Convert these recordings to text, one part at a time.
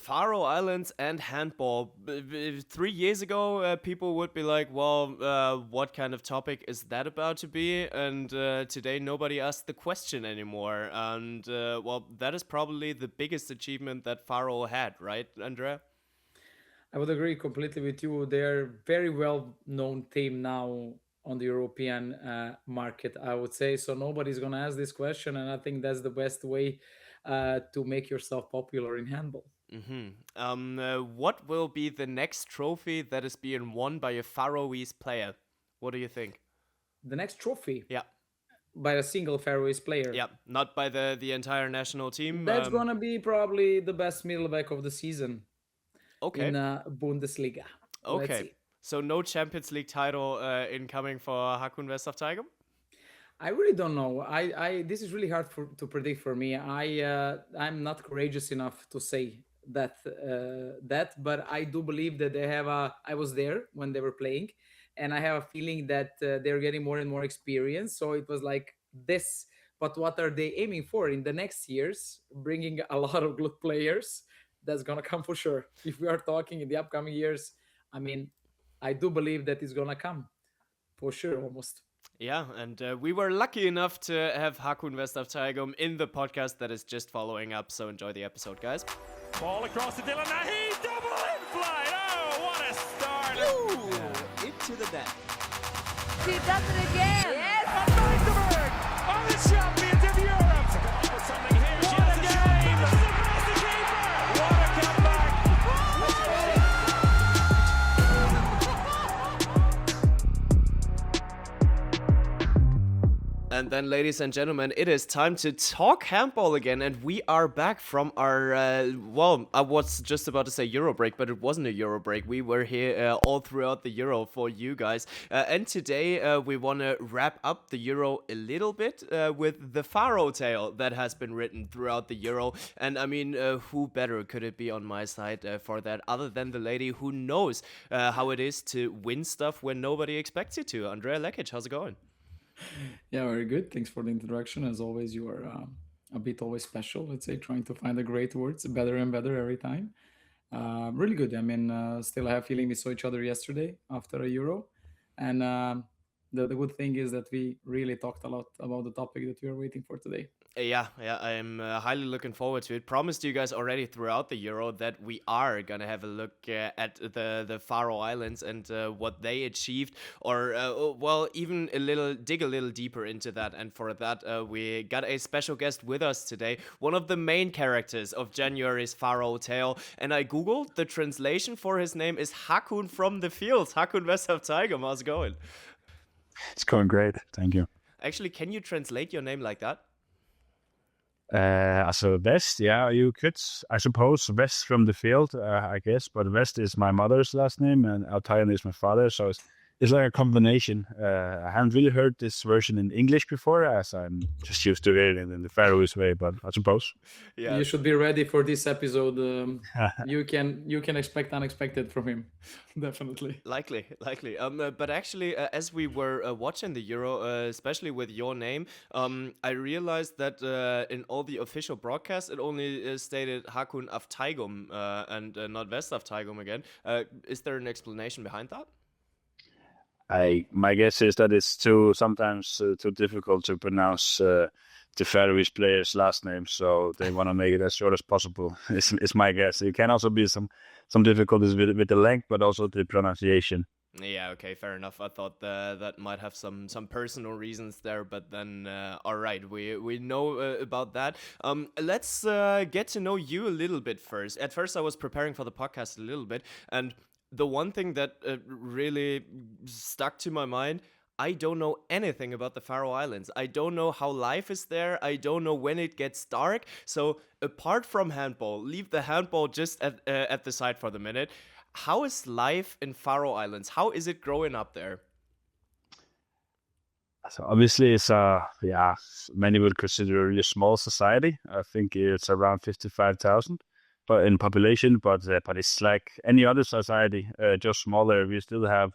Faroe Islands and handball. 3 years ago, people would be like, well, what kind of topic is that about to be? And today, nobody asked the question anymore. And, well, that is probably the biggest achievement that Faroe had, right, Andrea? I would agree completely with you. They're very well known team now on the European market, I would say. So nobody's going to ask this question. And I think that's the best way to make yourself popular in handball. What will be the next trophy that is being won by a Faroese player? What do you think? The next trophy Yeah, by a single Faroese player. yeah, not by the entire national team. That's going to be probably the best middle back of the season Okay, in Bundesliga. Let's okay. see. So no Champions League title incoming for Hákun West of Teigum? I really don't know. This is really hard to predict for me. I'm not courageous enough to say but I do believe that they have a. I was there when they were playing, and I have a feeling that they're getting more and more experience. So it was like this. But what are they aiming for in the next years? Bringing a lot of good players. That's gonna come for sure. If we are talking in the upcoming years, I mean, I do believe that it's gonna come for sure, almost. Yeah, and we were lucky enough to have Hákun West of Teigum in the podcast that is just following up. So enjoy the episode, guys. Ball across to Dylan. Now he double in flight. Oh, what a start! Ooh, into the net. She does it again. Yes. Van Buitenberg are the champions of Europe. For something here. She has a game. This is across the keeper. What a comeback! And then, ladies and gentlemen, it is time to talk handball again, and we are back from our, I was just about to say Euro break, but it wasn't a Euro break. We were here all throughout the Euro for you guys, and today we want to wrap up the Euro a little bit with the Faroe-tale that has been written throughout the Euro, and I mean, who better could it be on my side for that, other than the lady who knows how it is to win stuff when nobody expects you to. Andrea Lekić, how's it going? Yeah, very good. Thanks for the introduction. As always, you are a bit always special, let's say, trying to find the great words better and better every time. Really good. I mean, still I have feeling we saw each other yesterday after a Euro. And the good thing is that we really talked a lot about the topic that we are waiting for today. Yeah, I'm highly looking forward to it. Promised you guys already throughout the Euro that we are gonna have a look at the Faroe Islands and what they achieved, or even dig a little deeper into that. And for that, we got a special guest with us today, one of the main characters of January's Faroe-tale. And I googled the translation for his name is Hákun from the fields. Hákun West of Teigum. How's it going? It's going great, thank you. Actually, can you translate your name like that? So West, yeah, you could, I suppose, West from the field, I guess, but West is my mother's last name and Altayan is my father, so it's like a combination. I haven't really heard this version in English before, as I'm just used to it in the Faroese way, but I suppose. Yeah. You should be ready for this episode. You can expect unexpected from him, definitely. Likely. But actually, as we were watching the Euro, especially with your name, I realized that in all the official broadcasts, it only stated Hákun of Teigum and not West of Teigum again. Is there an explanation behind that? My guess is that it's sometimes too difficult to pronounce the Faroese player's last name, so they want to make it as short as possible. It's my guess. It can also be some difficulties with the length, but also the pronunciation. Yeah, okay, fair enough. I thought that might have some personal reasons there, but then all right, we know about that. Let's get to know you a little bit first. At first, I was preparing for the podcast a little bit, and the one thing that really stuck to my mind, I don't know anything about the Faroe Islands. I don't know how life is there. I don't know when it gets dark. So apart from handball, leave the handball just at the side for the minute. How is life in Faroe Islands? How is it growing up there? So obviously it's many would consider a really small society. I think it's around 55,000. But in population, but it's like any other society, just smaller. We still have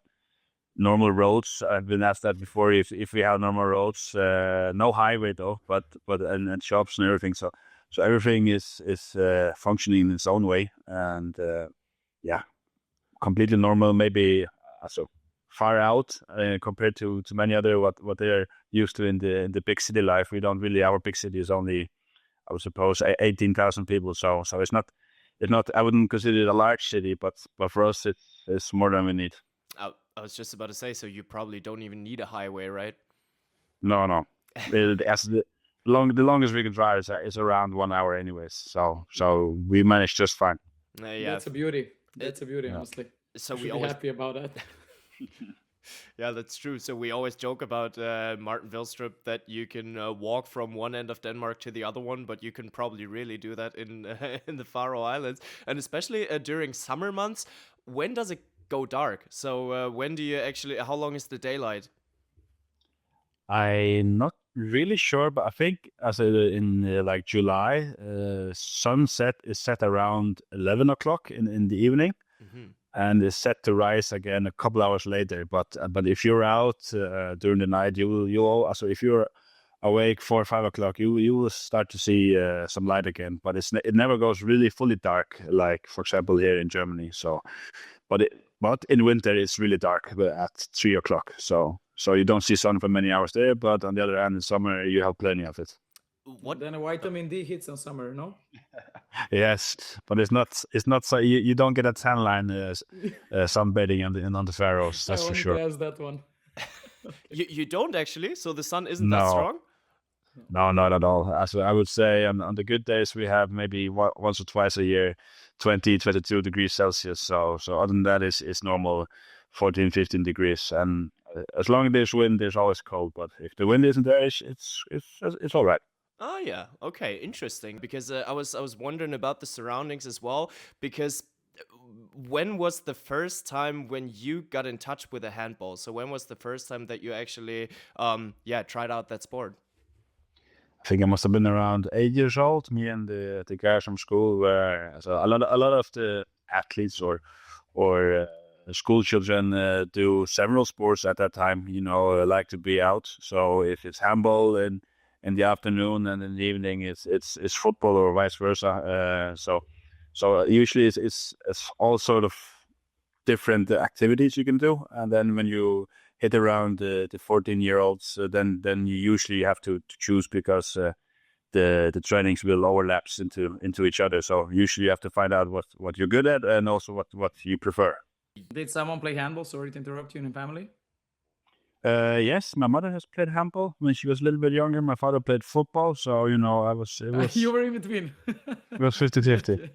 normal roads. I've been asked that before. If we have normal roads, no highway though, but and shops and everything. So so everything is functioning in its own way, and completely normal. Maybe also far out compared to many other what they're used to in the big city life. We don't really. Our big city is only, I would suppose, 18,000 people. So it's not. I wouldn't consider it a large city, but for us it's more than we need. I was just about to say, so you probably don't even need a highway, right? No. As the longest we can drive is around 1 hour, anyways. So we managed just fine. Yeah. That's a beauty. That's a beauty, honestly. So Should we be always happy about that. Yeah, that's true. So we always joke about Martin Vilstrup that you can walk from one end of Denmark to the other one, but you can probably really do that in in the Faroe Islands, and especially during summer months. When does it go dark? So when do you actually? How long is the daylight? I'm not really sure, but I think in like July, sunset is set around 11 o'clock in the evening. Mm-hmm. And is set to rise again a couple hours later. But if you're out during the night, so if you're awake 4 or 5 o'clock, you will start to see some light again. But it never goes really fully dark, like for example here in Germany. So, but in winter it's really dark at 3 o'clock. So you don't see sun for many hours there. But on the other hand, in summer you have plenty of it. Then a vitamin D hits in summer, no? Yes, but it's not so you don't get a tan line sunbathing on the Faroes. That's I for wanted sure. to ask that one. You don't actually. So the sun isn't No. that strong. No, not at all. As I would say, on the good days we have maybe once or twice a year, 20, 22 degrees Celsius. So other than that is normal, 14, 15 degrees. And as long as there's wind, there's always cold. But if the wind isn't there, it's all right. Oh yeah, okay, interesting. Because I was wondering about the surroundings as well. Because when was the first time when you got in touch with a handball? So when was the first time that you actually tried out that sport? I think I must have been around 8 years old. Me and the guys from school were a lot of the athletes or school children do several sports at that time. Like to be out. So if it's handball in the afternoon, and in the evening it's football or vice versa. So usually it's all sort of different activities you can do, and then when you hit around the 14-year-olds, then you usually have to choose, because the trainings will overlaps into each other. So usually you have to find out what you're good at, and also what you prefer. Did someone play handball? Sorry to interrupt you, in your family. Yes, my mother has played handball when she was a little bit younger. My father played football, so it was You were in between. it was 50-50.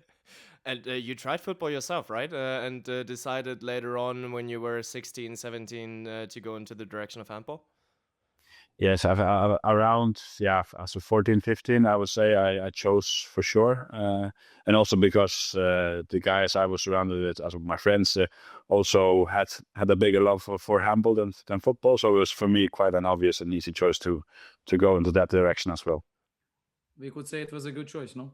And you tried football yourself, right? And decided later on when you were 16, 17 to go into the direction of handball? Yes, I've around as a 14, 15, I would say I chose for sure, and also because the guys I was surrounded with, as my friends, also had a bigger love for handball than football. So it was for me quite an obvious and easy choice to go into that direction as well. We could say it was a good choice, no?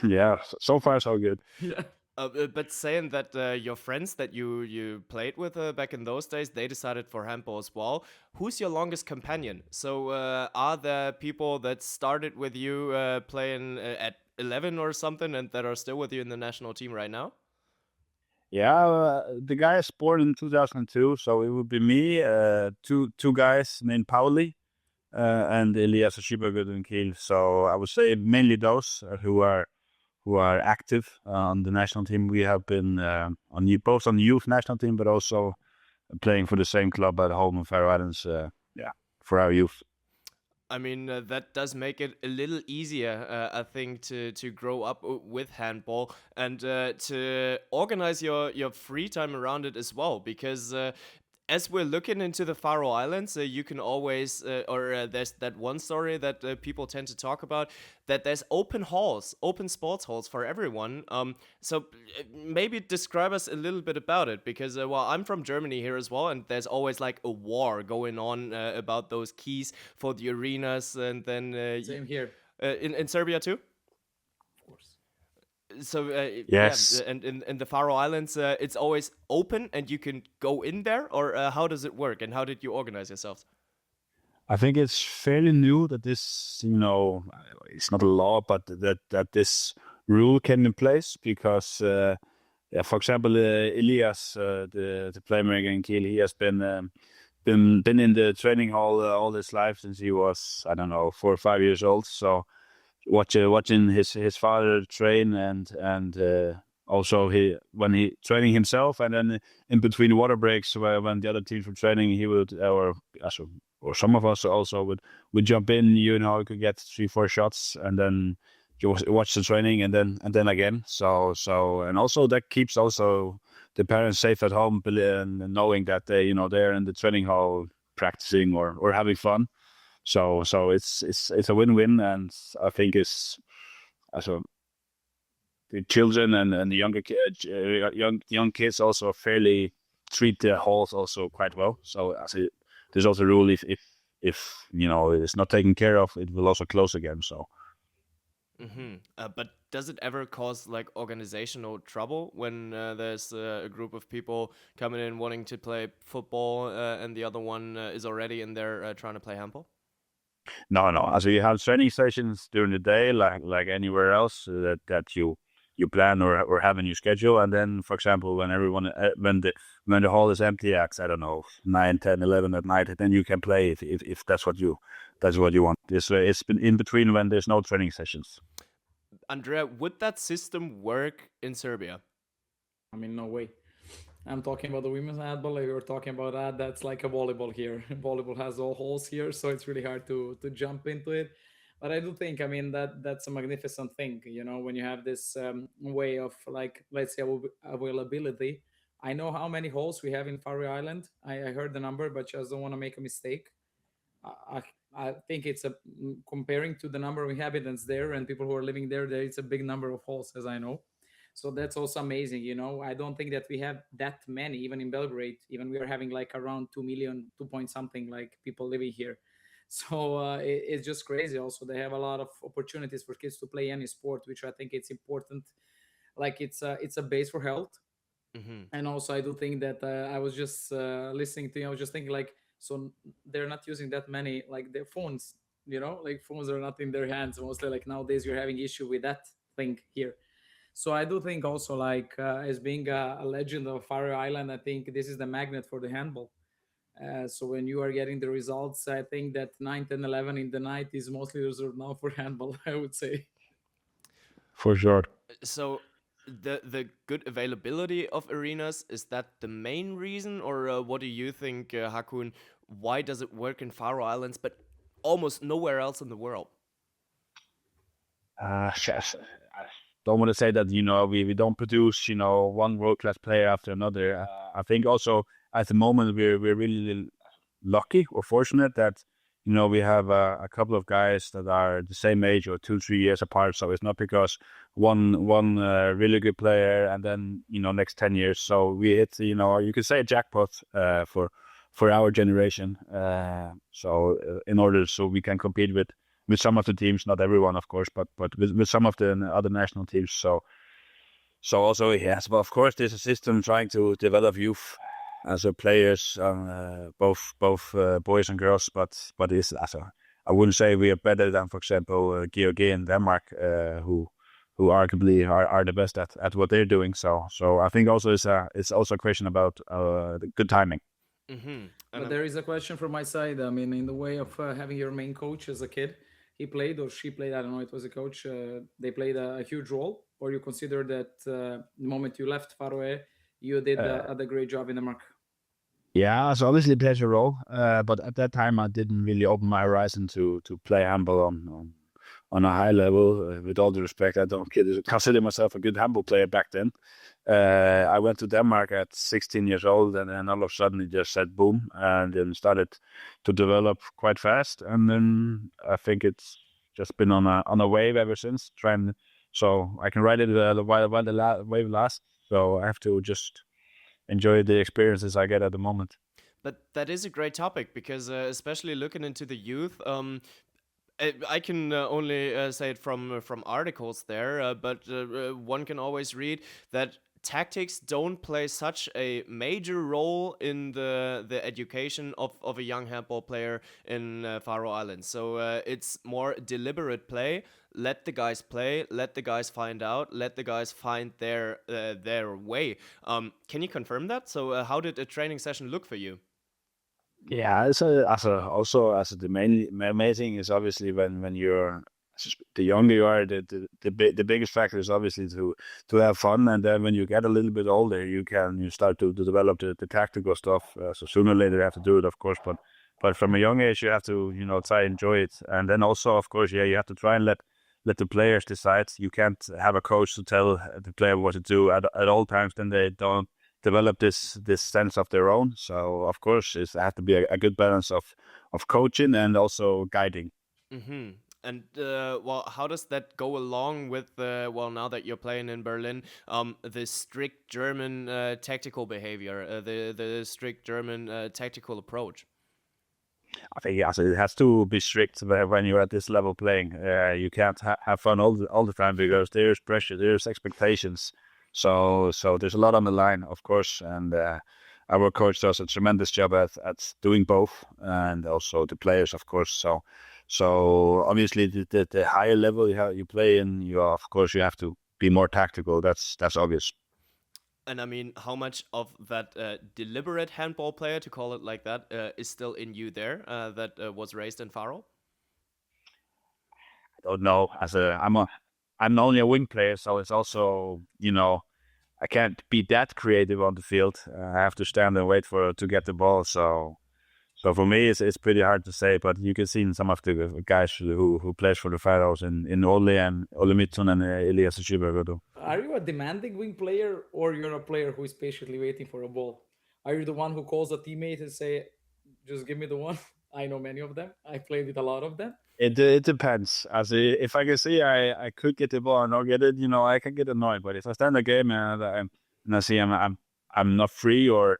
Yeah, so far so good. Yeah. But saying that your friends that you played with back in those days, they decided for handball as well. Who's your longest companion? So are there people that started with you playing at 11 or something, and that are still with you in the national team right now? Yeah, the guy is born in 2002, so it would be me, two guys named Pauli, and Elias and Kiel. So I would say mainly those who are active on the national team. We have been both on the youth national team, but also playing for the same club at Home of Faroe Islands. For our youth. I mean, that does make it a little easier, I think, to grow up with handball and to organize your free time around it as well, because as we're looking into the Faroe Islands, you can always, there's that one story that people tend to talk about, that there's open sports halls for everyone. So maybe describe us a little bit about it, because, I'm from Germany here as well, and there's always like a war going on about those keys for the arenas, and then... Same here. In Serbia too? So yes, and in the Faroe Islands, it's always open and you can go in there, or how does it work, and how did you organize yourselves? I think it's fairly new that this, it's not a law, but that this rule came in place because, for example, Elias, the playmaker in Kiel, he has been in the training hall all his life since he was, I don't know, 4 or 5 years old. So watching his father train and also when he training himself, and then in between water breaks when the other teams were training, he would or some of us also would jump in. You could get 3-4 shots, and then you watch the training, and then again. So and also that keeps also the parents safe at home, and knowing that they're in the training hall practicing or having fun. So it's a win-win, and I think it's also the children and the younger kids, young kids also fairly treat the halls also quite well. So there's also a rule if it's not taken care of, it will also close again. So. But does it ever cause like organizational trouble when there's a group of people coming in wanting to play football and the other one is already in there trying to play handball? No. Also, you have training sessions during the day, like anywhere else that you plan or have in your schedule, and then, for example, when everyone when the hall is empty at, I don't know, 9, 10, 11 at night, then you can play if that's what you want. It's been in between when there's no training sessions. Andrea, would that system work in Serbia? I mean, no way. I'm talking about the women's handball. If you're talking about that, that's like a volleyball here. Volleyball has all holes here, so it's really hard to jump into it. But I do think, I mean, that's a magnificent thing, when you have this way of, like, let's say, availability. I know how many holes we have in Faroe Island. I heard the number, but just don't want to make a mistake. I think it's comparing to the number of inhabitants there and people who are living there, it's a big number of holes, as I know. So that's also amazing, I don't think that we have that many, even in Belgrade. Even we are having like around 2 million, 2 point something, like people living here. So it's just crazy. Also, they have a lot of opportunities for kids to play any sport, which I think it's important. Like it's a base for health. And also, I do think that I was just listening to you. I was just thinking, like, so they're not using that many, like, their phones. Like phones are not in their hands mostly. Like nowadays, you're having issue with that thing here. So I do think also, like, as being a legend of Faroe Island, I think this is the magnet for the handball. So when you are getting the results, I think that 9, 10, 11 in the night is mostly reserved now for handball, I would say. For sure. So the good availability of arenas, is that the main reason, or what do you think, Hákun? Why does it work in Faroe Islands but almost nowhere else in the world? I don't want to say that we don't produce one world-class player after another. I think also at the moment we're really lucky or fortunate that we have a couple of guys that are the same age or 2-3 years apart. So it's not because one really good player and then next 10 years. So we hit you could say a jackpot for our generation. So in order so we can compete with some of the teams, not everyone of course, but with some of the other national teams. So also yes, but of course there's a system trying to develop youth as a players, both boys and girls, but it's I wouldn't say we are better than, for example, Georgia in Denmark, who arguably are the best at what they're doing. So I think also it's also a question about the good timing. But there is a question from my side. I mean, in the way of having your main coach as a kid, he played or she played, I don't know, it was a coach, they played a huge role, or you consider that the moment you left Faroe, you did a great job in Denmark? Yeah, so obviously it plays a role, but at that time I didn't really open my horizon to play handball on a high level. With all due respect, I don't consider myself a good handball player back then. I went to Denmark at 16 years old, and then all of a sudden it just said boom, and then started to develop quite fast. And then I think it's just been on a wave ever since. So I can ride it while the wave lasts. So I have to just enjoy the experiences I get at the moment. But that is a great topic because especially looking into the youth, I can only say it from articles there, but one can always read that tactics don't play such a major role in the education of a young handball player in Faroe Islands. So it's more deliberate play. Let the guys play. Let the guys find out. Let the guys find their way. Can you confirm that? So how did a training session look for you? Yeah, the main thing is obviously when you're the younger you are, the biggest factor is obviously to have fun, and then when you get a little bit older, you start to develop the tactical stuff. So sooner or later you have to do it, of course, but from a young age you have to try and enjoy it, and then also of course you have to try and let the players decide. You can't have a coach to tell the player what to do at all times, then they don't develop this sense of their own. So of course it has to be a good balance of coaching and also guiding. Mm-hmm. And well, how does that go along with well, now that you're playing in Berlin, the strict German tactical behavior, the strict German tactical approach? I think it has to be strict when you're at this level playing. You can't have fun all the time because there's pressure, there's expectations. So there's a lot on the line, of course, and our coach does a tremendous job at doing both, and also the players, of course. So obviously the higher level you play in, you have to be more tactical. That's obvious. And I mean, how much of that deliberate handball player, to call it like that, is still in you there that was raised in Faroe? I don't know. I'm only a wing player, so it's also I can't be that creative on the field. I have to stand and wait to get the ball. So for me, it's pretty hard to say. But you can see in some of the guys who plays for the Faroes in Ole and Ole Midtun and Elias Schibergodo. Are you a demanding wing player, or you're a player who is patiently waiting for a ball? Are you the one who calls a teammate and say, "Just give me the one"? I know many of them. I played with a lot of them. It depends. If I can see I could get the ball and not get it, I can get annoyed. But if I stand the game and I see I'm not free or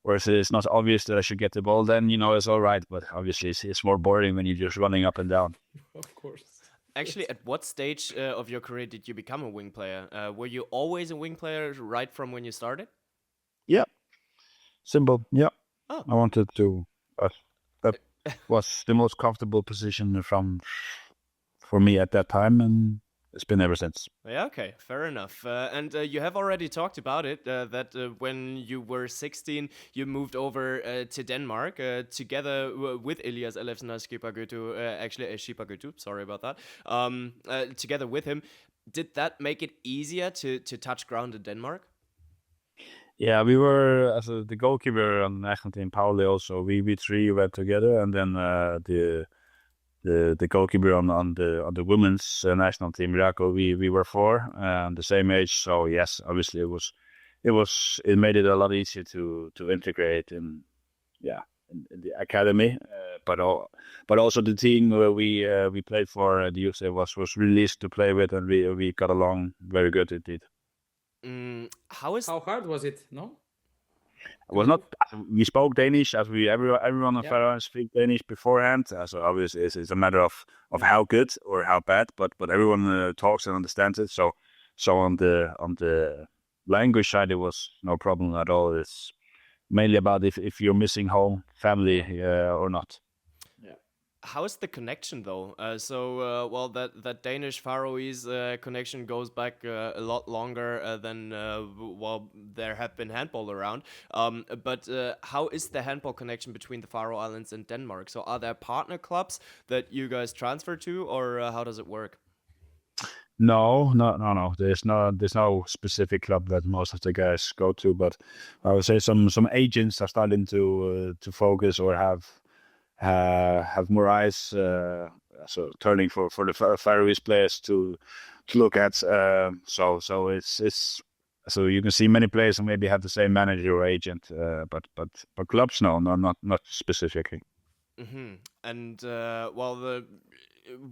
it's not obvious that I should get the ball, then it's all right. But obviously it's more boring when you're just running up and down. Of course. Actually, at what stage of your career did you become a wing player? Were you always a wing player right from when you started? Yeah, simple. Yeah, Oh. I wanted to. That was the most comfortable position for me at that time, and it's been ever since. Yeah, okay, fair enough. And you have already talked about it, that when you were 16, you moved over to Denmark together with Elias Ellefsen Skipagøtu, actually Skipagøtu, sorry about that, together with him. Did that make it easier to touch ground in Denmark? Yeah, we were as the goalkeeper on the national team, Pauli also. We three went together, and then the goalkeeper on the women's national team, Rako, we were four, the same age. So yes, obviously it made it a lot easier to integrate in the academy, but also the team where we played for the USA was really easy to play with, and we got along very good indeed. How hard was it? No, it was not. We spoke Danish, as everyone on Faroe speak Danish beforehand. So obviously it's a matter of how good or how bad, but everyone talks and understands it. So on the language side, it was no problem at all. It's mainly about if you're missing home, family, or not. How is the connection though? Well, that Danish Faroese connection goes back a lot longer than there have been handball around. But how is the handball connection between the Faroe Islands and Denmark? So are there partner clubs that you guys transfer to, or how does it work? No. There's no specific club that most of the guys go to, but I would say some agents are starting to focus or have more eyes, so turning for the Faroese players to look at. So it's so you can see many players who maybe have the same manager or agent, but clubs not specifically. Mm-hmm. And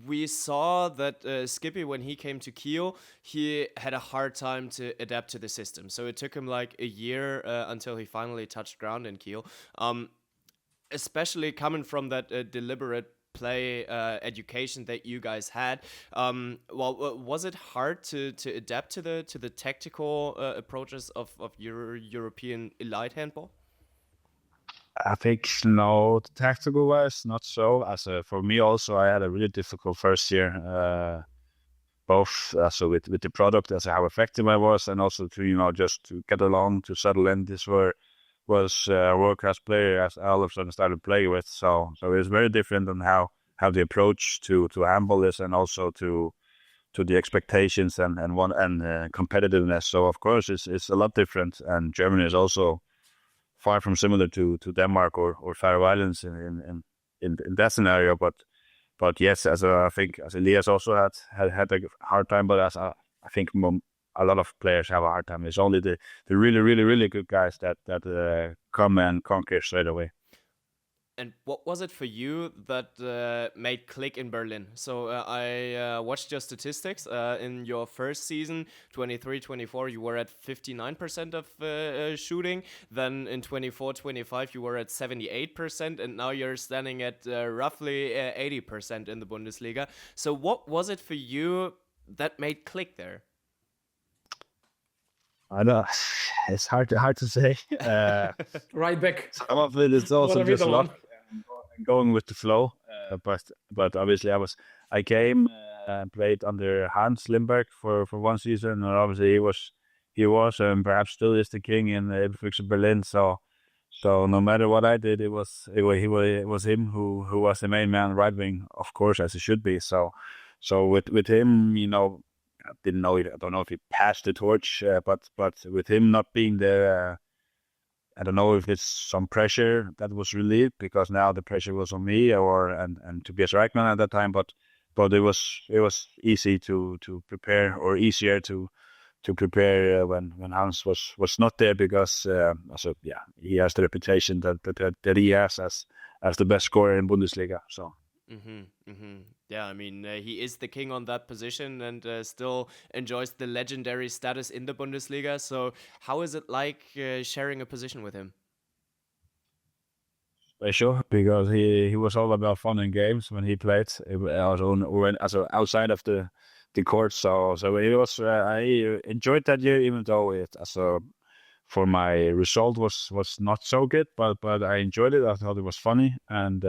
we saw that Skippy, when he came to Kiel, he had a hard time to adapt to the system. So it took him like a year until he finally touched ground in Kiel. Especially coming from that deliberate play education that you guys had. Was it hard to adapt to the tactical approaches of your European elite handball? I think no, tactical wise, not so. For me also, I had a really difficult first year. Both with the product, as how effective I was, and also to just to get along, to settle in. This was a world-class player as I all of a sudden started playing with. So it's very different on how the approach to handball is, and also to the expectations and competitiveness. So of course it's a lot different, and Germany is also far from similar to Denmark or Faroe Islands in that scenario. But yes, I think as Elias also had a hard time, but as I think a lot of players have a hard time. It's only the really, really, really good guys that come and conquer straight away. And what was it for you that made click in Berlin? So I watched your statistics. In your first season, 23-24, you were at 59% of shooting. Then in 24-25, you were at 78%. And now you're standing at roughly 80% in the Bundesliga. So what was it for you that made click there? I know it's hard to say. Right back. Some of it is also just luck and going with the flow. But obviously I came and played under Hans Limberg for one season, and obviously he was and perhaps still is the king in Eberfüchse Berlin. So no matter what I did, it was him who was the main man, right wing, of course, as it should be. So with him, I don't know if he passed the torch, but with him not being there, I don't know if it's some pressure that was relieved, because now the pressure was on me and Tobias Reichmann at that time. But it was easy to prepare, or easier to prepare when Hans was not there, because he has the reputation that he has as the best scorer in Bundesliga. So. Yeah, I mean, he is the king on that position, and still enjoys the legendary status in the Bundesliga. So how is it like sharing a position with him? Special, because he was all about fun and games when he played, also outside of the court. So it was. I enjoyed that year, even though for my result was not so good, but I enjoyed it. I thought it was funny, and.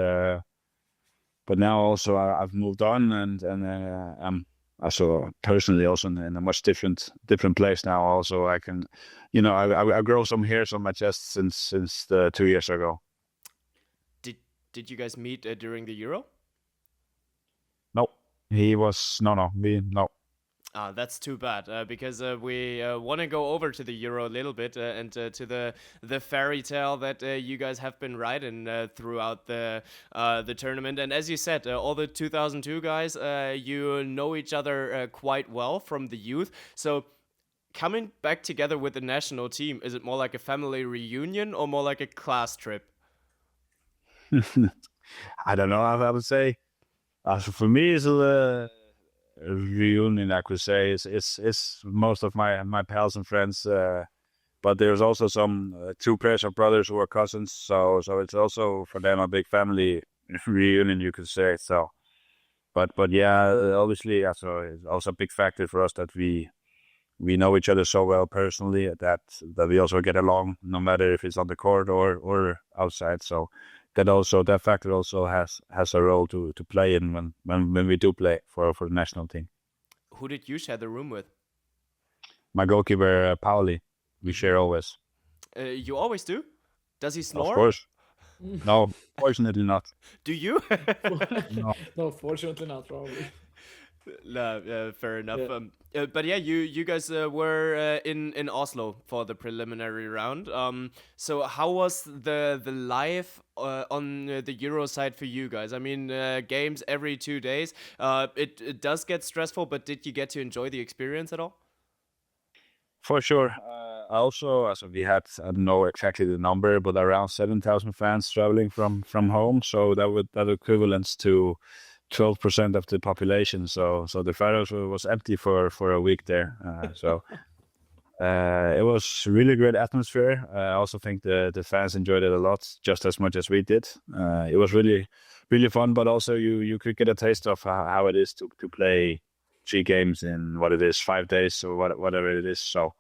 But now also I've moved on, and I'm also personally also in a much different place now. Also I can, I grow some hairs on my chest since 2 years ago. Did you guys meet during the Euro? No, no. That's too bad, because we want to go over to the Euro a little bit and to the fairy tale that you guys have been writing throughout the tournament. And as you said, all the 2002 guys, you know each other quite well from the youth. So coming back together with the national team, is it more like a family reunion or more like a class trip? I don't know. I would say, for me, it's a reunion. I could say it's most of my pals and friends, but there's also some 2 pairs of brothers who are cousins. So it's also for them a big family reunion, you could say. So, but yeah, obviously, it's also a big factor for us that we know each other so well personally that we also get along, no matter if it's on the court or outside. So that factor also has a role to play in when we do play for the national team. Who did you share the room with? My goalkeeper, Pauli. We share always. You always do? Does he snore? Of course. No, fortunately not. Do you? No, fortunately not, probably. No, fair enough. Yeah. But yeah, you guys were in Oslo for the preliminary round. So how was the life on the Euro side for you guys? I mean, games every 2 days. It does get stressful, but did you get to enjoy the experience at all? For sure. Also, we had, I don't know exactly the number, but around 7,000 fans traveling from home. So that equivalents to 12% of the population. So the Faroes was empty for a week there. It was really great atmosphere. I also think the fans enjoyed it a lot, just as much as we did. It was really, really fun, but also you could get a taste of how it is to play 3 games in what it is, 5 days or whatever it is. So,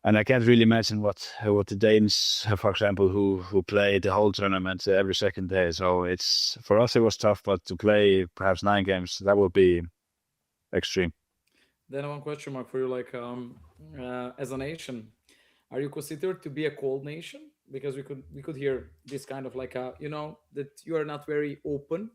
and I can't really imagine what the Danes, for example, who play the whole tournament every second day. So it's for us it was tough, but to play perhaps 9 games, that would be extreme. Then one question mark for you, like as a nation, are you considered to be a cold nation? Because we could hear this kind of like that you are not very open,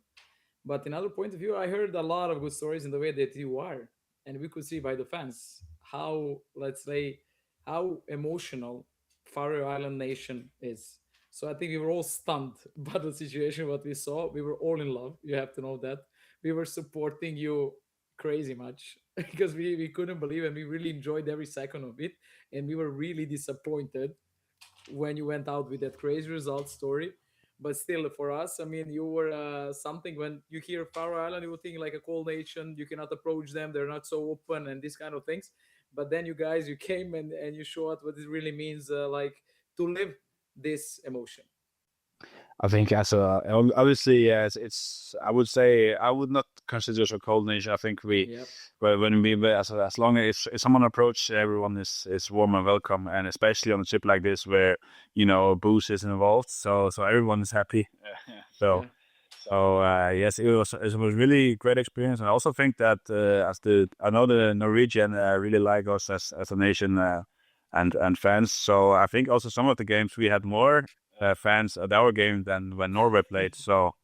but in other point of view, I heard a lot of good stories in the way that you are, and we could see by the fans how, let's say, how emotional Faroe Island nation is. So I think we were all stunned by the situation what we saw. We were all in love. You have to know that we were supporting you crazy much because we couldn't believe, and we really enjoyed every second of it, and we were really disappointed when you went out with that crazy result story. But still, for us, I mean, you were something. When you hear Faroe Island, you would think like a cold nation. You cannot approach them; they're not so open, and these kind of things. But then you guys, you came and you showed what it really means, like to live this emotion. I think obviously it's I would say I would not consider us a cold nation. I think Yep. when we as long as if someone approach, everyone is warm and welcome, and especially on a trip like this where booze is involved, so everyone is happy. So Yeah. yes, it was really great experience, and I also think that I know the Norwegian really like us as a nation and fans. So I think also some of the games we had more fans at our game than when Norway played. So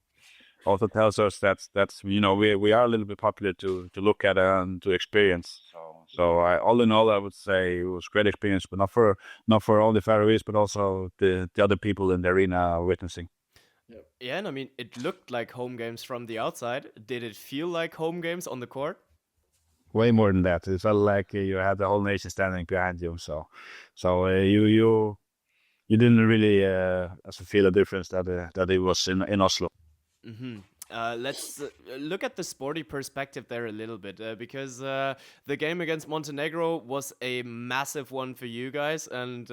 also tells us that we are a little bit popular to look at and to experience. So all in all, I would say it was great experience, but not for all the Faroese, but also the other people in the arena witnessing. Yeah, and I mean, it looked like home games from the outside. Did it feel like home games on the court? Way more than that. It felt like you had the whole nation standing behind you. So you didn't really feel a difference that it was in Oslo. Let's look at the sporty perspective there a little bit, because the game against Montenegro was a massive one for you guys. And,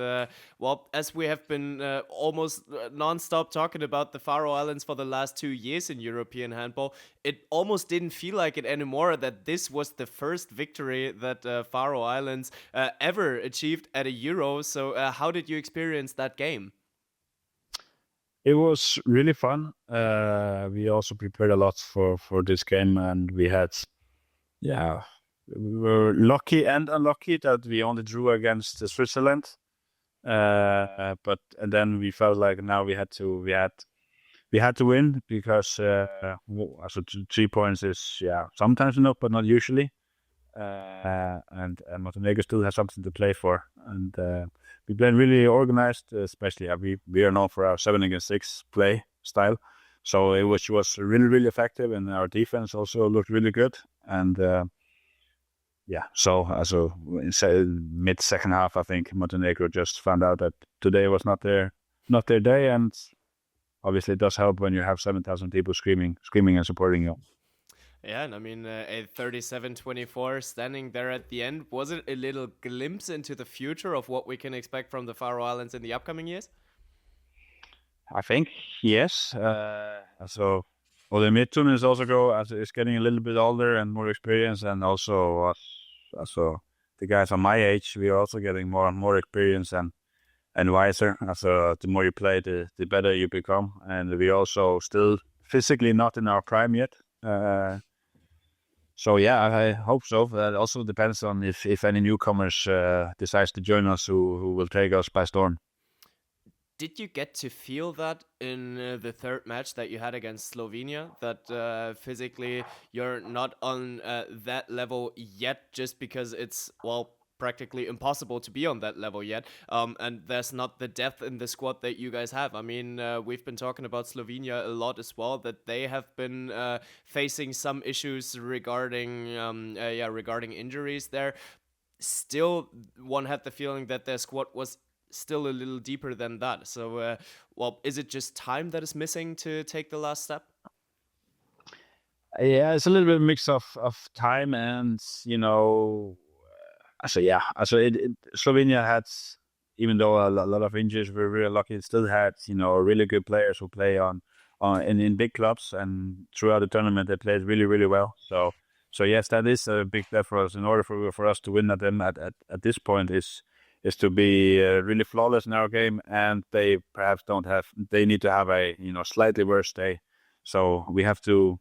well, as we have been almost non-stop talking about the Faroe Islands for the last 2 years in European handball, it almost didn't feel like it anymore that this was the first victory that Faroe Islands ever achieved at a Euro. So how did you experience that game? It was really fun. We also prepared a lot for this game, and we were lucky and unlucky that we only drew against Switzerland. But and then we felt like now we had to win because so 3 points is sometimes enough, but not usually. And Montenegro still has something to play for, and we played really organized. Especially we are known for our 7 against 6 play style, so it was really effective, and our defense also looked really good. And so in mid second half, I think Montenegro just found out that today was not their day, and obviously it does help when you have 7,000 people screaming and supporting you. Yeah, and I mean, a 37-24 standing there at the end, was it a little glimpse into the future of what we can expect from the Faroe Islands in the upcoming years? I think yes. Ole Midtun is also is getting a little bit older and more experience, and also the guys on my age, we are also getting more and more experience and wiser. The more you play, the better you become, and we also still physically not in our prime yet. So yeah, I hope so. That also depends on if any newcomers decides to join us who will take us by storm. Did you get to feel that in the third match that you had against Slovenia, that physically you're not on that level yet, just because it's, well, practically impossible to be on that level yet, and there's not the depth in the squad that you guys have? I mean, we've been talking about Slovenia a lot as well, that they have been facing some issues regarding injuries there. Still, one had the feeling that their squad was still a little deeper than that. So, well, is it just time that is missing to take the last step? Yeah, it's a little bit of mix of time and So yeah, Slovenia had, even though a lot of injuries, we're really lucky. It still had really good players who play in big clubs, and throughout the tournament they played really really well. So yes, that is a big step for us. In order for us to win at them at this point is to be really flawless in our game, and they perhaps they need to have a slightly worse day. So we have to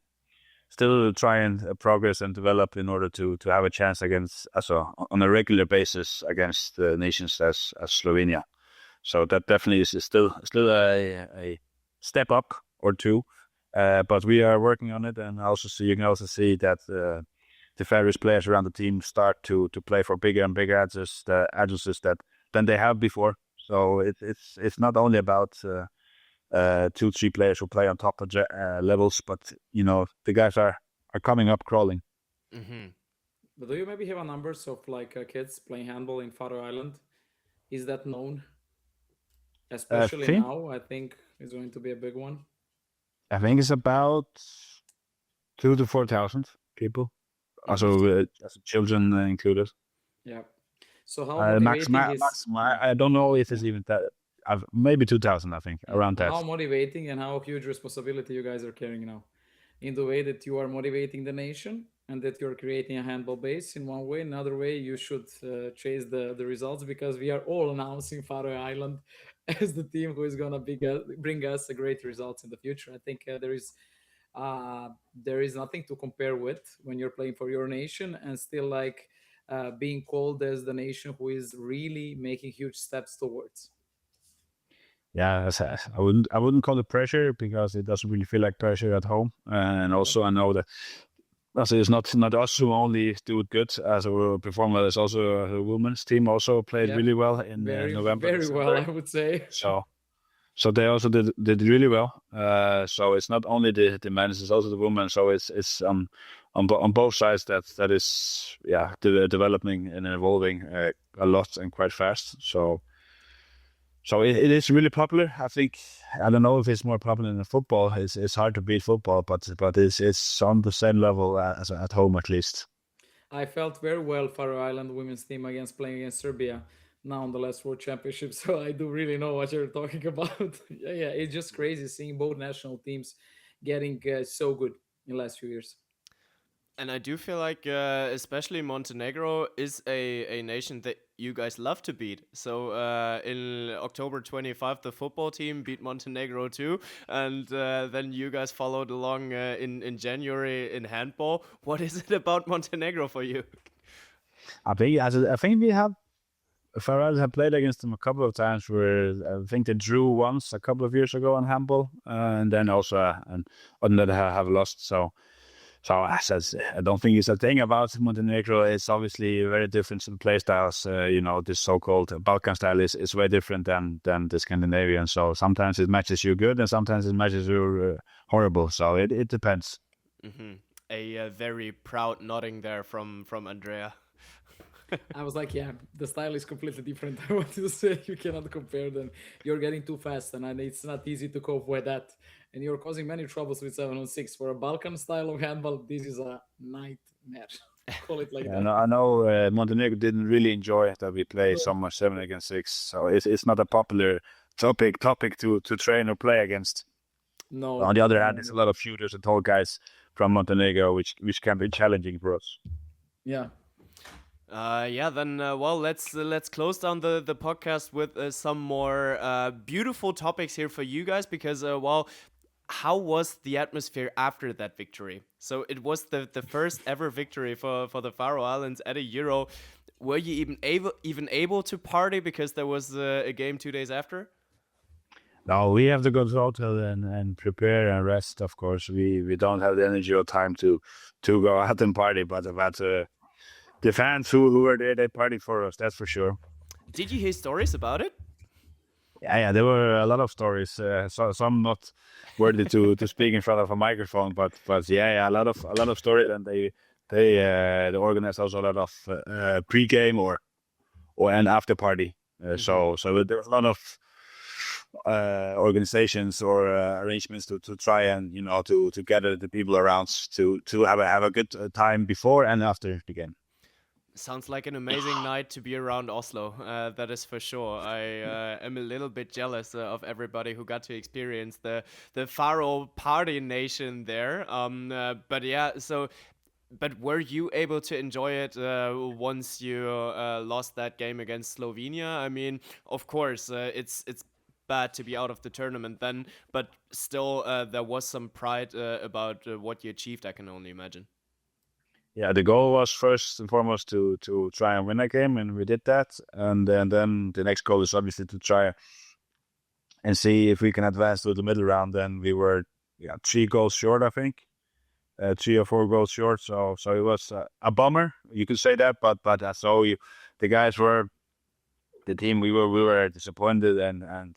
still try and progress and develop in order to have a chance against on a regular basis against nations as Slovenia. So that definitely is still a step up or two, but we are working on it. And you can also see that the various players around the team start to play for bigger and bigger addresses than they have before. So it's not only about 2-3 players who play on top of levels, but the guys are coming up crawling. Mm-hmm. But do you maybe have a numbers of kids playing handball in Faroe Island? Is that known? Especially now, I think it's going to be a big one. I think it's about 2,000 to 4,000 people, also children included. Yeah. So how motivating is... I don't know if it's even that. Maybe 2,000, I think, around that. How motivating and how huge responsibility you guys are carrying now, in the way that you are motivating the nation and that you're creating a handball base in one way. Another way, you should chase the results, because we are all announcing Faroe Island as the team who is gonna bring us a great results in the future. I think there is nothing to compare with when you're playing for your nation and still being called as the nation who is really making huge steps towards. Yeah, I wouldn't call it pressure, because it doesn't really feel like pressure at home. And also I know that it's not us who only do it good as a performer. There's also a women's team also played really well in November. Very well, I would say. So they also did really well. So it's not only the men, it's also the women. So it's on both sides that is developing and evolving a lot and quite fast. So it is really popular. I think, I don't know if it's more popular than football. It's hard to beat football, but it's on the same level as at home, at least. I felt very well Faroe Island women's team playing against Serbia now in the last World Championship. So I do really know what you're talking about. Yeah, it's just crazy seeing both national teams getting so good in the last few years. And I do feel like, especially Montenegro is a nation that you guys love to beat. So in October 25, the football team beat Montenegro too. And then you guys followed along in January in handball. What is it about Montenegro for you? I think we have, Faroe Islands have played against them a couple of times, where I think they drew once a couple of years ago on handball. And then also, other than that, have lost. So I don't think it's a thing about Montenegro. It's obviously very different in play styles. This so-called Balkan style is way different than the Scandinavian. So sometimes it matches you good, and sometimes it matches you horrible. So it depends. Mm-hmm. A very proud nodding there from Andrea. I was like, yeah, the style is completely different. I wanted to say you cannot compare them. You're getting too fast, and it's not easy to cope with that. And you're causing many troubles with 7-on-6. For a Balkan style of handball, this is a nightmare. Call it like that. I know Montenegro didn't really enjoy that we play so much 7 against 6. So it's not a popular topic to train or play against. No. On the other hand, there's a lot of shooters and tall guys from Montenegro, which can be challenging for us. Yeah. Then let's close down the podcast with some more beautiful topics here for you guys, because how was the atmosphere after that victory? So it was the first ever victory for the Faroe Islands at a Euro. Were you even able to party because there was a game 2 days after? No, we have to go to the hotel and prepare and rest. Of course, we don't have the energy or time to go out and party, but the fans who were there, they partied for us, that's for sure. Did you hear stories about it? Yeah, there were a lot of stories. Some not worthy to speak in front of a microphone, but a lot of stories, and they organized also a lot of pre-game or an after party. So there was a lot of organizations or arrangements to try and to gather the people around to have a good time before and after the game. Sounds like an amazing night to be around Oslo. That is for sure. I am a little bit jealous of everybody who got to experience the Faroe party nation there. But yeah, so. But were you able to enjoy it once you lost that game against Slovenia? I mean, of course, it's bad to be out of the tournament then, but still, there was some pride about what you achieved. I can only imagine. Yeah, the goal was first and foremost to try and win a game, and we did that. And then the next goal is obviously to try and see if we can advance to the middle round. And we were 3 goals short, I think. 3 or 4 goals short, so it was a bummer. You could say that, but the guys were the team. We were disappointed and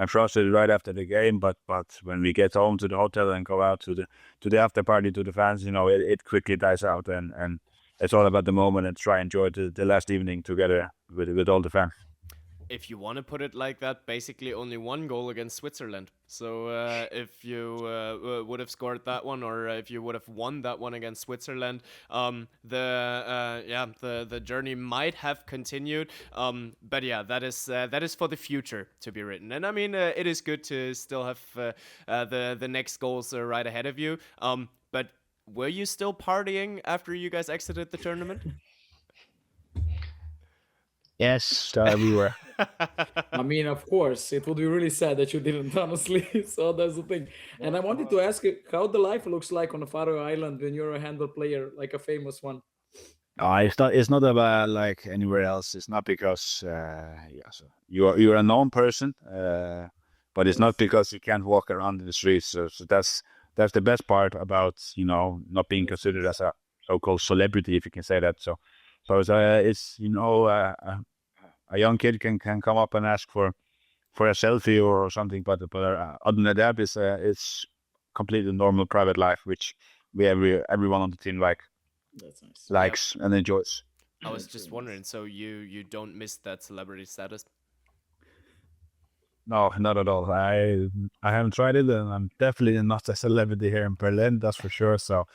frustrated right after the game. But when we get home to the hotel and go out to the after party to the fans, it quickly dies out, and it's all about the moment and try and enjoy the last evening together with all the fans. If you want to put it like that, basically only 1 goal against Switzerland. So if you would have scored that one, or if you would have won that one against Switzerland, the journey might have continued. But yeah, that is for the future to be written. And I mean, it is good to still have the next goals right ahead of you. But were you still partying after you guys exited the tournament? Yes, we were. I mean, of course, it would be really sad that you didn't, honestly. So that's the thing. And I wanted to ask you how the life looks like on the Faroe Island when you're a handball player, like a famous one. It's not about like anywhere else. It's not because so you're a known person, but it's not because you can't walk around in the streets. So that's the best part about not being considered as a so-called celebrity, if you can say that. So it's a young kid can come up and ask for a selfie or something, but other than that, it's completely normal private life, which everyone on the team That's nice. likes and enjoys. I was just wondering, so you don't miss that celebrity status? No, not at all. I haven't tried it, and I'm definitely not a celebrity here in Berlin, that's for sure. So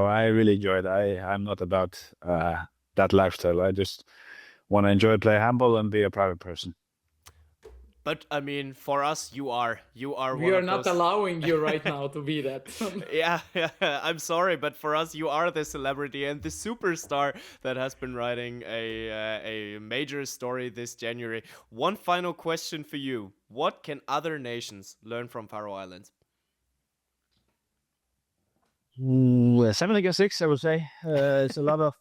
I really enjoy it. I'm not about that lifestyle. I just want to enjoy play handball and be a private person. But I mean, for us, you are. We are not allowing you right now to be that. Yeah, I'm sorry, but for us, you are the celebrity and the superstar that has been writing a major story this January. One final question for you: what can other nations learn from Faroe Islands? 7 against 6, I would say. It's a lot of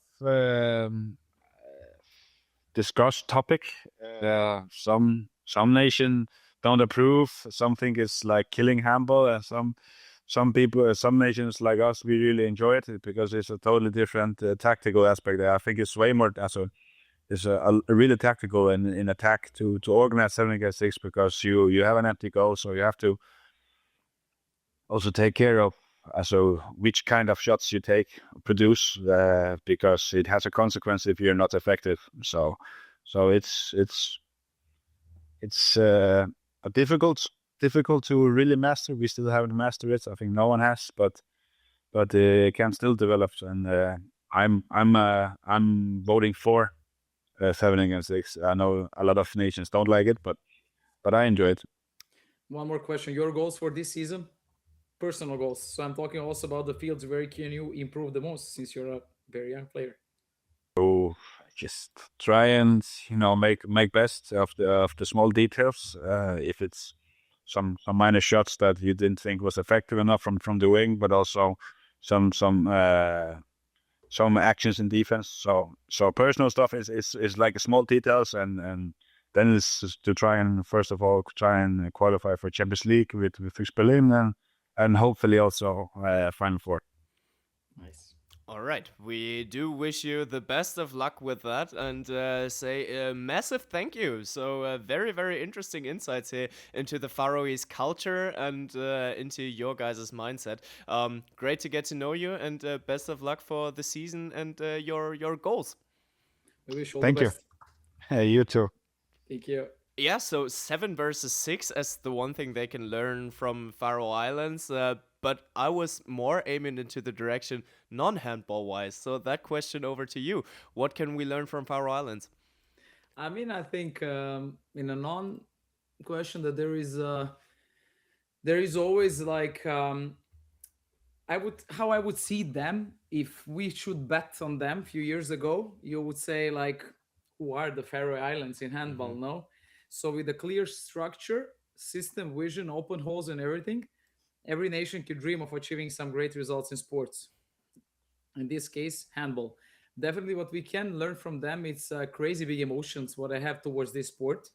discussed topic. Some nation don't approve. Some think it's like killing handball, and some people, some nations like us, we really enjoy it because it's a totally different tactical aspect there. I think it's way more. It's a really tactical in attack to organize 7 against 6 because you have an empty goal, so you have to also take care of which kind of shots you produce because it has a consequence if you're not effective. So it's difficult to really master. We still haven't mastered it. I think no one has, but it can still develop. And I'm voting for 7 against 6. I know a lot of nations don't like it, but I enjoy it. One more question: your goals for this season? Personal goals. So I'm talking also about the fields where can you improve the most since you're a very young player. So just try and make best of the small details. If it's some minor shots that you didn't think was effective enough from the wing, but also some actions in defense. So personal stuff is like small details, and then it's just to try and first of all qualify for Champions League with Fix Berlin and hopefully also Final Four. Nice. All right, we do wish you the best of luck with that, and say a massive thank you. So very, very interesting insights here into the Faroese culture and into your guys' mindset. Great to get to know you, and best of luck for the season and your goals. We wish all Thank the you. best. Hey, you too. Thank you. Yeah, so 7 versus 6 as the one thing they can learn from Faroe Islands. but I was more aiming into the direction non-handball wise. So that question over to you: what can we learn from Faroe Islands? I mean, I think in a non question that there is always like how I would see them if we should bet on them a few years ago. You would say like, who are the Faroe Islands in handball? No, so with a clear structure, system, vision, open holes, and everything, every nation could dream of achieving some great results in sports. In this case, handball. Definitely, what we can learn from them, it's crazy big emotions what I have towards this sport,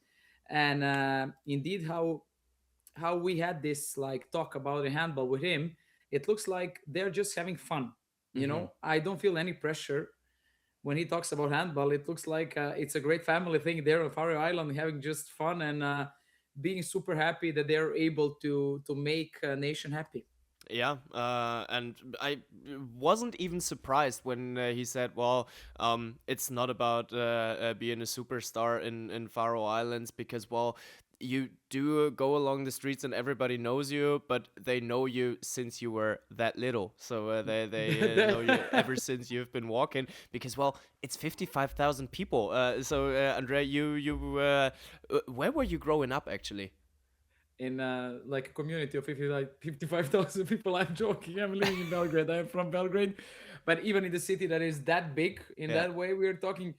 and indeed how we had this like talk about the handball with him. It looks like they're just having fun. I don't feel any pressure when he talks about handball. It looks like it's a great family thing there on Faroe Island, having just fun and being super happy that they're able to make a nation happy. Yeah, and I wasn't even surprised when he said, "Well, it's not about being a superstar in Faroe Islands because, well, you do go along the streets and everybody knows you, but they know you since you were that little. So they know you ever since you've been walking because, well, it's 55,000 people. So Andrea, where were you growing up actually? In like a community of 50, like 55,000 people. I'm joking. I'm living in Belgrade. I'm from Belgrade. But even in the city that is that big in Yeah. that way, we're talking,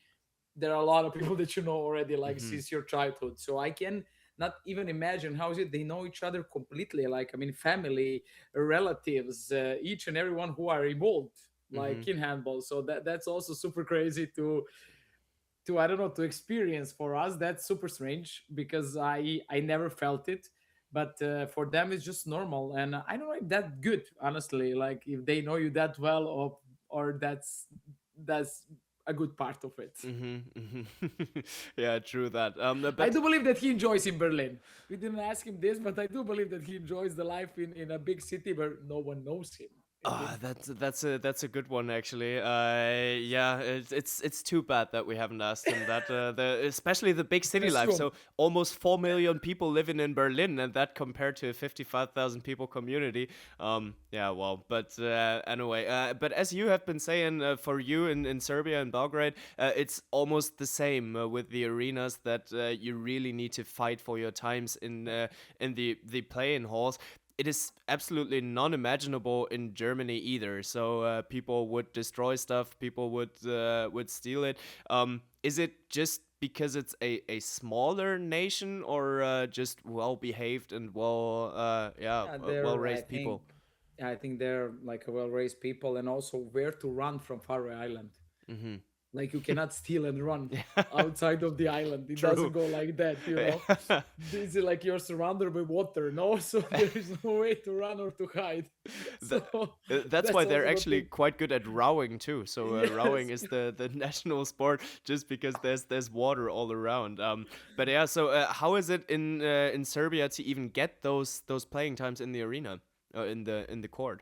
there are a lot of people that you know already, like since your childhood. So I can not even imagine how is it they know each other completely. Like, I mean, family, relatives, each and everyone who are involved, like in handball. So that's also super crazy to I don't know, to experience. For us that's super strange because I never felt it, but for them it's just normal. And I don't know if that good, honestly, like if they know you that well, or that's a good part of it. Yeah, true that. I But do believe that he enjoys in Berlin. We didn't ask him this, but I do believe that he enjoys the life in a big city where no one knows him. that's a good one actually. Yeah, it's too bad that we haven't asked him that. Especially the big city life. Assume. So almost 4 million people living in Berlin, and that compared to a 55,000 people community. Yeah, well, but anyway. But as you have been saying, for you in Serbia and Belgrade, it's almost the same with the arenas that you really need to fight for your times in the playing halls. It is absolutely non-imaginable in Germany either. So people would destroy stuff, people would steal it. Is it just because it's a smaller nation, or just well behaved and Yeah, they're. well-raised people? I think they're like a well-raised people, and also where to run from Faroe Island. Like you cannot steal and run outside of the island. It True. doesn't go like that, you know. This is like you're surrounded by water, no? So there is no way to run or to hide. So That's why they're also the actually thing. quite good at rowing too. So rowing Yes. is the national sport just because there's water all around. But yeah, so how is it in Serbia to even get those playing times in the arena, in the court?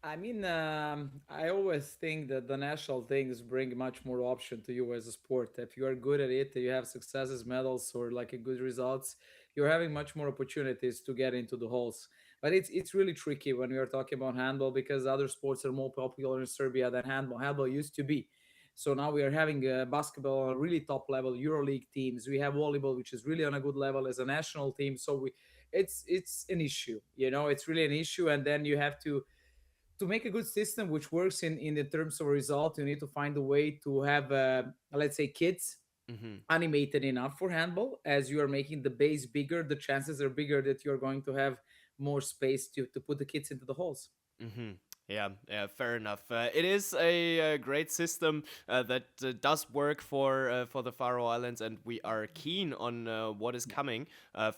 I mean, I always think that the national things bring much more option to you as a sport. If you are good at it, you have successes, medals, or like a good results, you're having much more opportunities to get into the halls. But it's really tricky when we are talking about handball because other sports are more popular in Serbia than handball. Handball used to be. So now we are having basketball on a really top level, EuroLeague teams. We have volleyball, which is really on a good level as a national team. So it's an issue, you know, it's really an issue. And then you have to make a good system which works in the terms of result. You need to find a way to have let's say kids Mm-hmm. animated enough for handball. As you are making the base bigger, the chances are bigger that you're going to have more space to put the kids into the halls. Mm-hmm. Yeah, yeah, fair enough. It is a great system that does work for the Faroe Islands, and we are keen on what is coming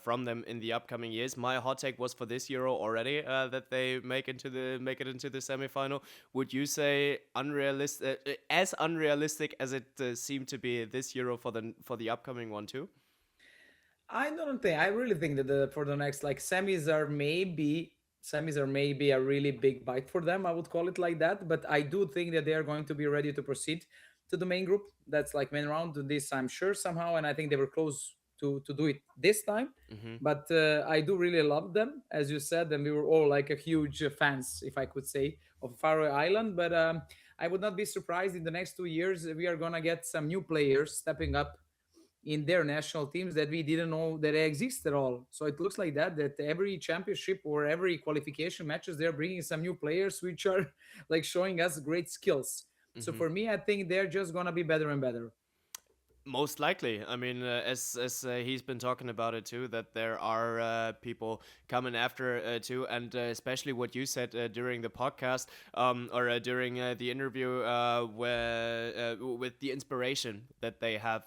from them in the upcoming years. My hot take was for this Euro already that they make it into the semifinal. Would you say unrealistic, as unrealistic as it seemed to be this Euro for the upcoming one too? I don't think. I really think that for the next like semis are maybe a really big bite for them. I would call it like that. But I do think that they are going to be ready to proceed to the main group. That's like main round. This I'm sure somehow, and I think they were close to do it this time. But I do really love them, as you said, and we were all like a huge fans, if I could say, of Faroe Island. But I would not be surprised in the next 2 years we are gonna get some new players stepping up in their national teams that we didn't know that they exist at all. So it looks like that every championship or every qualification matches they're bringing some new players which are like showing us great skills. So for me, I think they're just gonna be better and better. Most likely. I mean, as he's been talking about it too, that there are people coming after too, and especially what you said during the podcast or during the interview with the inspiration that they have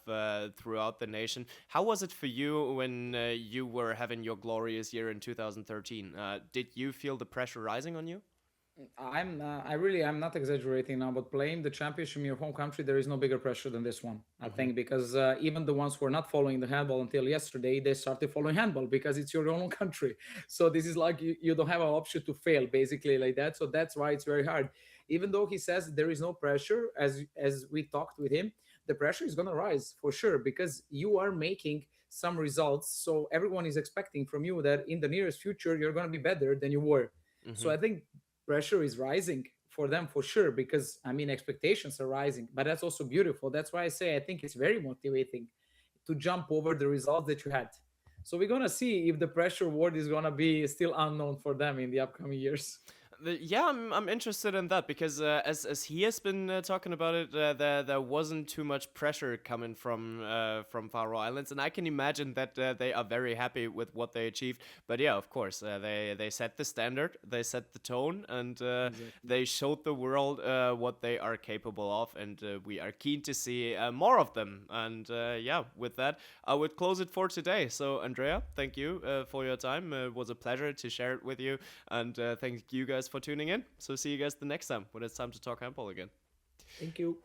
throughout the nation. How was it for you when you were having your glorious year in 2013? Did you feel the pressure rising on you? I'm not exaggerating now, but playing the championship in your home country, there is no bigger pressure than this one. I think because even the ones who are not following the handball until yesterday, they started following handball because it's your own country. So this is like you don't have an option to fail, basically like that. So that's why it's very hard. Even though he says there is no pressure, as we talked with him, the pressure is gonna rise for sure because you are making some results. So everyone is expecting from you that in the nearest future you're gonna be better than you were. So I think pressure is rising for them for sure because I mean expectations are rising, but that's also beautiful. That's why I say I think it's very motivating to jump over the results that you had. So we're gonna see if the pressure word is gonna be still unknown for them in the upcoming years. Yeah, I'm interested in that because as he has been talking about it, there wasn't too much pressure coming from Faroe Islands, and I can imagine that they are very happy with what they achieved. But yeah, of course, they set the standard, they set the tone, and they showed the world what they are capable of, and we are keen to see more of them. And yeah, with that, I would close it for today. So Andrea, thank you for your time. It was a pleasure to share it with you, and thank you guys for tuning in. So see you guys the next time when it's time to talk handball again. Thank you.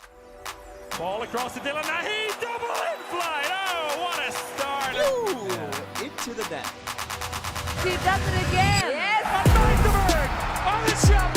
Ball across to Dylan Nahi, double in flight. Oh, what a start. Ooh, into the net. She does it again. Yes. Van Dijvenberg on the shot.